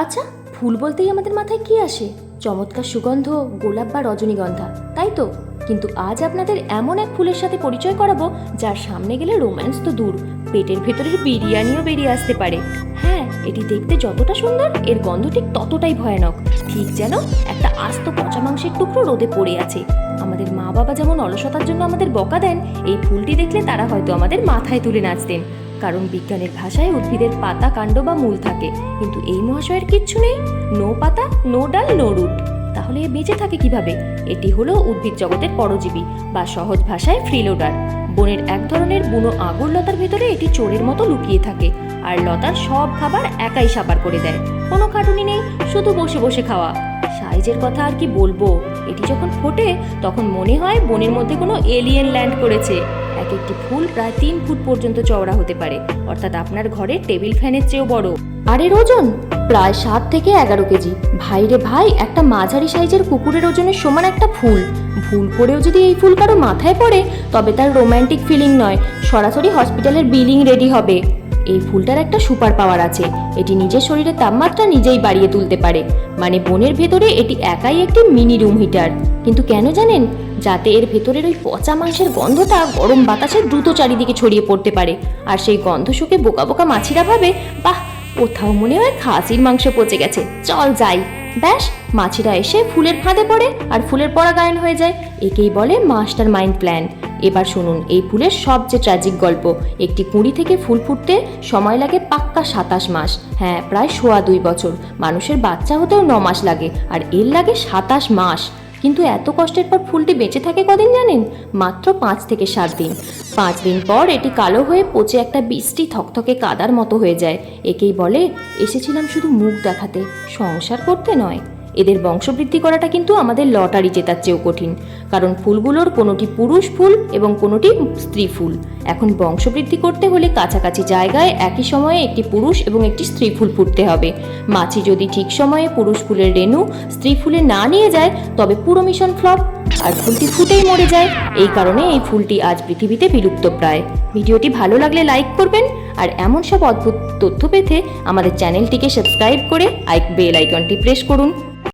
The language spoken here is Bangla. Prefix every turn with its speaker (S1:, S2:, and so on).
S1: আচ্ছা, ফুল বলতেই আমাদের মাথায় কি আসে? চমৎকার সুগন্ধ, গোলাপ বা রজনীগন্ধা, তাই তো? কিন্তু আজ আপনাদের এমন এক ফুলের সাথে পরিচয় করাবো যার সামনে গেলে রোম্যান্স তো দূর, পেটের ভেতরের বিরিয়ানিও বেরিয়ে আসতে পারে। হ্যাঁ, এটি দেখতে যতটা সুন্দর, এর গন্ধ ঠিক ততটাই ভয়ানক। ঠিক যেন একটা আস্ত পচা মাংসের টুকরো রোদে পড়ে আছে। আমাদের মা বাবা যেমন অলসতার জন্য আমাদের বকা দেন, এই ফুলটি দেখলে তারা হয়তো আমাদের মাথায় তুলে নাচতেন। কারণ বিজ্ঞানের ভাষায় উদ্ভিদের পাতা, কাণ্ড বা মূল থাকে, কিন্তু এই মহাশয়ের কিচ্ছু নেই। নো পাতা, নো ডাল, নো রুট। তাহলে এ বেঁচে থাকে কিভাবে? এটি হলো উদ্ভিদ জগতের পরজীবী, বা সহজ ভাষায় ফ্রিলোডার। বনের এক ধরনের বুনো আগুর লতার ভেতরে এটি চোরের মতো লুকিয়ে থাকে, আর লতার সব খাবার একাই সাবার করে দেয়। কোনো খাটুনি নেই, শুধু বসে বসে খাওয়া। সাইজের কথা আর কি বলবো, এটি যখন ফোটে তখন মনে হয় বনের মধ্যে কোনো এলিয়েন ল্যান্ড করেছে। এক একটি ফুল প্রায় 3 ফুট পর্যন্ত চওড়া হতে পারে, অর্থাৎ আপনার ঘরে টেবিল ফ্যানের চেয়েও বড়। আর এর ওজন প্রায় 7 থেকে 11 কেজি। ভাই রে ভাই, একটা মাঝারি সাইজের কুকুরের ওজনের সমান একটা ফুল। ভুল করেও যদি এই ফুল কারো মাথায় পড়ে, তবে তার রোম্যান্টিক ফিলিং নয়, সরাসরি হসপিটালের বিলিং রেডি হবে। এই ফুলটার একটা সুপার পাওয়ার আছে, এটি নিজের শরীরের তাপমাত্রা নিজেই বাড়িয়ে তুলতে পারে। মানে বনের ভেতরে এটি একাই একটি মিনি রুম হিটার। কিন্তু কেন জানেন? যাতে এর ভেতরের ওই পচা মাংসের গন্ধটা গরম বাতাসে দ্রুত চারিদিকে ছড়িয়ে পড়তে পারে। আর সেই গন্ধ শুকে বোকা বোকা মাছিরা ভাবে, বাহ, কোথাও মনে হয় খাসির মাংস পচে গেছে, চল যাই। ব্যাস, মাছিরা এসে ফুলের ফাঁদে পড়ে আর ফুলের পরাগায়ন হয়ে যায়। একেই বলে মাস্টার মাইন্ড প্ল্যান। এবার শুনুন এই ফুলের সবচেয়ে ট্র্যাজিক গল্প। একটি কুঁড়ি থেকে ফুল ফুটতে সময় লাগে পাক্কা 27 মাস। হ্যাঁ, প্রায় 2.25 বছর। মানুষের বাচ্চা হতেও 9 মাস লাগে, আর এর লাগে 27 মাস। কিন্তু এত কষ্টের পর ফুলটি বেঁচে থাকে কদিন জানেন? মাত্র 5 থেকে 7 দিন। 5 দিন পর এটি কালো হয়ে পচে একটা বৃষ্টি থকথকে কাদার মতো হয়ে যায়। একেই বলে এসেছিলাম শুধু মুখ দেখাতে, সংসার করতে নয়। এদের বংশবৃদ্ধি করাটা কিন্তু আমাদের লটারি জেতার চেয়েও কঠিন, কারণ ফুলগুলোর কোনোটি পুরুষ ফুল এবং কোনোটি স্ত্রী ফুল। এখন বংশবৃদ্ধি করতে হলে কাছাকাছি জায়গায় একই সময়ে একটি পুরুষ এবং একটি স্ত্রী ফুল ফুটতে হবে। মাছি যদি ঠিক সময়ে পুরুষ ফুলের রেণু স্ত্রী ফুলে না নিয়ে যায়, তবে পুরো মিশন ফ্লপ, আর ফুলটি ফুটেই মরে যায়। এই কারণে এই ফুলটি আজ পৃথিবীতে বিলুপ্তপ্রায়। ভিডিওটি ভালো লাগলে লাইক করবেন, আর এমন সব অদ্ভুত তথ্য পেতে আমাদের চ্যানেলটিকে সাবস্ক্রাইব করে বেল আইকনটি প্রেস করুন।